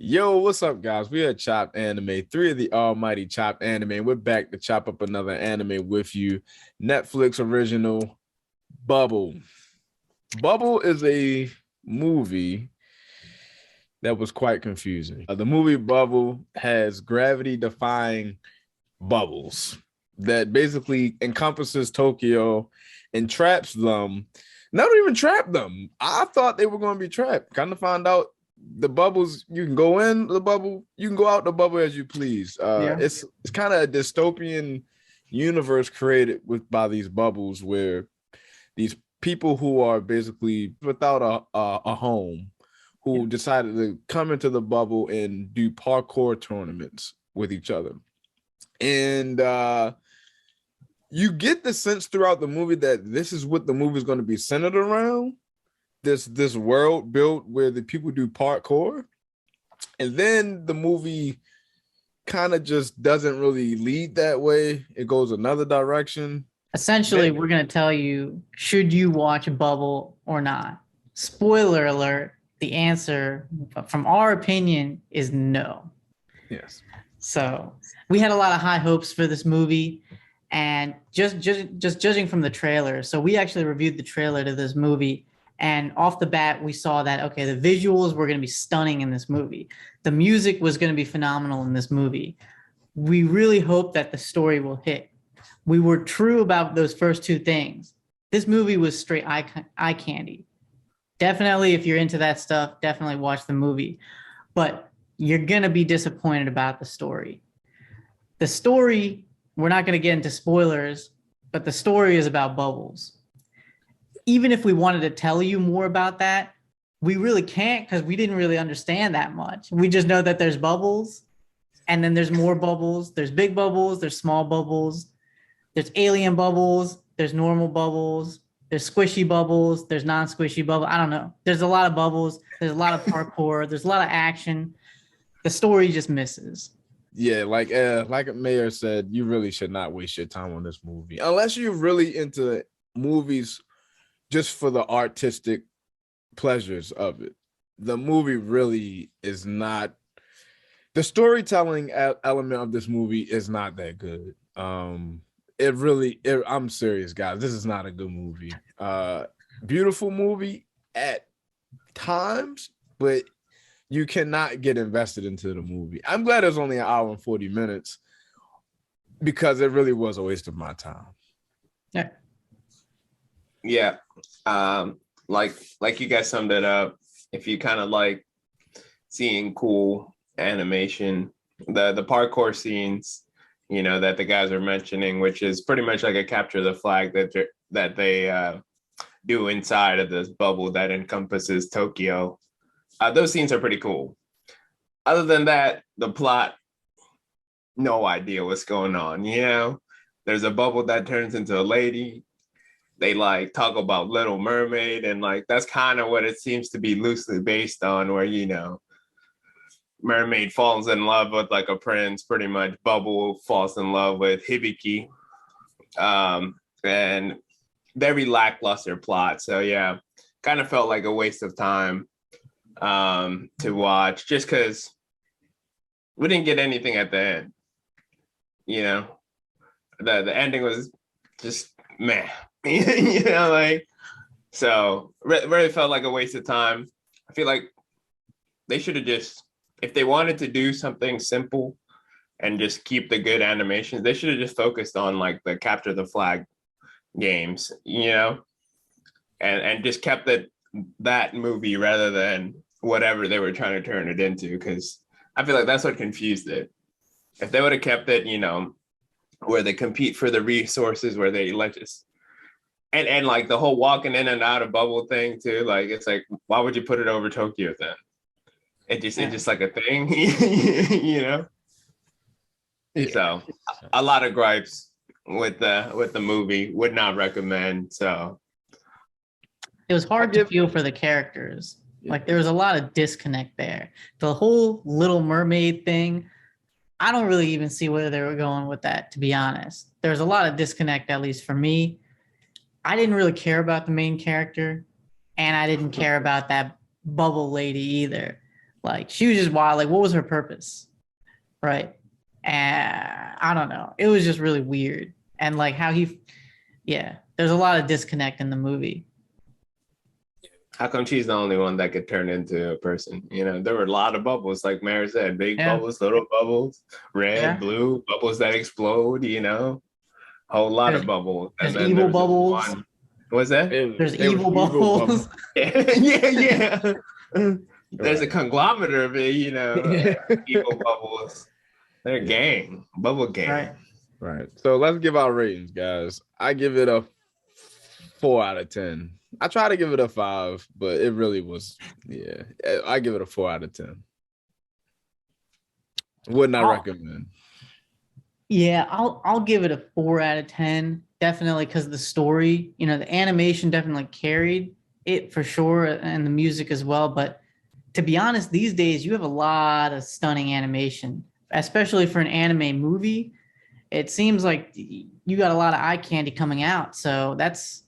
Yo, what's up, guys? We are Chopped Anime, three of the almighty Chopped Anime. We're back to chop up another anime with you. Netflix original Bubble. Bubble is a movie that was quite confusing. The movie Bubble has gravity-defying bubbles that basically encompasses Tokyo and traps them. Not even trap them. I thought they were going to be trapped. Kind of found out the bubbles, you can go in the bubble, you can go out the bubble as you please. It's kind of a dystopian universe created by these bubbles where these people who are basically without a home who decided to come into the bubble and do parkour tournaments with each other. And you get the sense throughout the movie that this is what the movie is going to be centered around. This world built where the people do parkour, and then the movie kind of just doesn't really lead that way. It goes another direction. Essentially, we're going to tell you, should you watch Bubble or not? Spoiler alert, the answer from our opinion is no. Yes. So we had a lot of high hopes for this movie, and just judging from the trailer. So we actually reviewed the trailer to this movie, and off the bat, we saw that, okay, the visuals were going to be stunning in this movie. The music was going to be phenomenal in this movie. We really hope that the story will hit. We were true about those first two things. This movie was straight eye candy. Definitely, if you're into that stuff, definitely watch the movie. But you're going to be disappointed about the story. The story, we're not going to get into spoilers, but the story is about bubbles. Even if we wanted to tell you more about that, we really can't because we didn't really understand that much. We just know that there's bubbles, and then there's more bubbles. There's big bubbles, there's small bubbles, there's alien bubbles, there's normal bubbles, there's squishy bubbles, there's non-squishy bubbles. I don't know. There's a lot of bubbles. There's a lot of parkour. There's a lot of action. The story just misses. Yeah, like Mayor said, you really should not waste your time on this movie unless you're really into movies just for the artistic pleasures of it. The movie really is not, the storytelling element of this movie is not that good. I'm serious, guys. This is not a good movie. Beautiful movie at times, but you cannot get invested into the movie. I'm glad it was only an hour and 40 minutes because it really was a waste of my time. Yeah. Yeah. Like you guys summed it up. If you kind of like seeing cool animation, the parkour scenes, you know, that the guys are mentioning, which is pretty much like a capture the flag that they do inside of this bubble that encompasses Tokyo. Those scenes are pretty cool. Other than that, the plot, no idea what's going on. You know, there's a bubble that turns into a lady. They like talk about Little Mermaid, and like that's kind of what it seems to be loosely based on, where, you know, mermaid falls in love with like a prince, pretty much. Bubble falls in love with Hibiki, and very lackluster plot. So yeah, kind of felt like a waste of time to watch, just because we didn't get anything at the end. You know, the ending was just meh. You know, like, so really felt like a waste of time. I feel like they should have just, if they wanted to do something simple and just keep the good animations, they should have just focused on like the capture the flag games, you know, and just kept that movie rather than whatever they were trying to turn it into, because I feel like that's what confused it. If they would have kept it, you know, where they compete for the resources, where they let us, and like the whole walking in and out of bubble thing too, like it's like, why would you put it over Tokyo then? It's just like a thing, you know. Yeah. So a lot of gripes with the movie. Would not recommend. So it was hard to feel for the characters. Like there was a lot of disconnect there. The whole Little Mermaid thing, I don't really even see where they were going with that, to be honest. There's a lot of disconnect, at least for me. I didn't really care about the main character, and I didn't care about that bubble lady either. Like she was just wild. Like what was her purpose? Right. And I don't know. It was just really weird. And like how yeah, there's a lot of disconnect in the movie. How come she's the only one that could turn into a person? You know, there were a lot of bubbles, like Mary said, big Yeah. bubbles, little bubbles, red, Yeah. blue, bubbles that explode, you know, whole lot of bubbles. There's then evil there was this bubbles. one- What's that? There's It was evil bubbles. Yeah. There's a conglomerate of it, you know, evil bubbles. They're gang, bubble gang. Right. Right. So let's give our ratings, guys. I give it a 4 out of 10. I try to give it a 5, but it really was, yeah. I give it a 4 out of 10. Would not recommend. Yeah, I'll give it a 4 out of 10. Definitely because the story, you know, the animation definitely carried it for sure, and the music as well. But to be honest, these days you have a lot of stunning animation, especially for an anime movie. It seems like you got a lot of eye candy coming out. So that's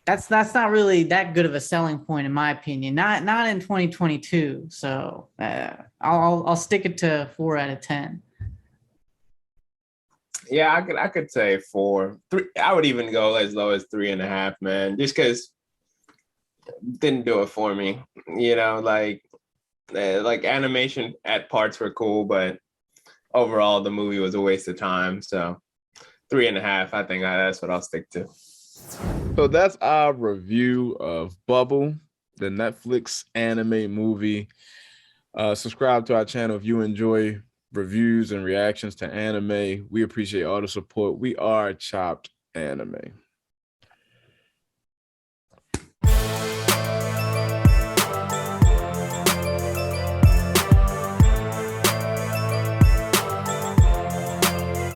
not really that good of a selling point in my opinion. Not in 2022. So I'll stick it to 4 out of 10. Yeah, I could say 4. 3. I would even go as low as 3.5, man. Just because didn't do it for me. You know, like animation at parts were cool, but overall the movie was a waste of time. So 3.5. I think that's what I'll stick to. So that's our review of Bubble, the Netflix anime movie. Subscribe to our channel if you enjoy reviews and reactions to anime. We appreciate all the support. We are Chopped Anime.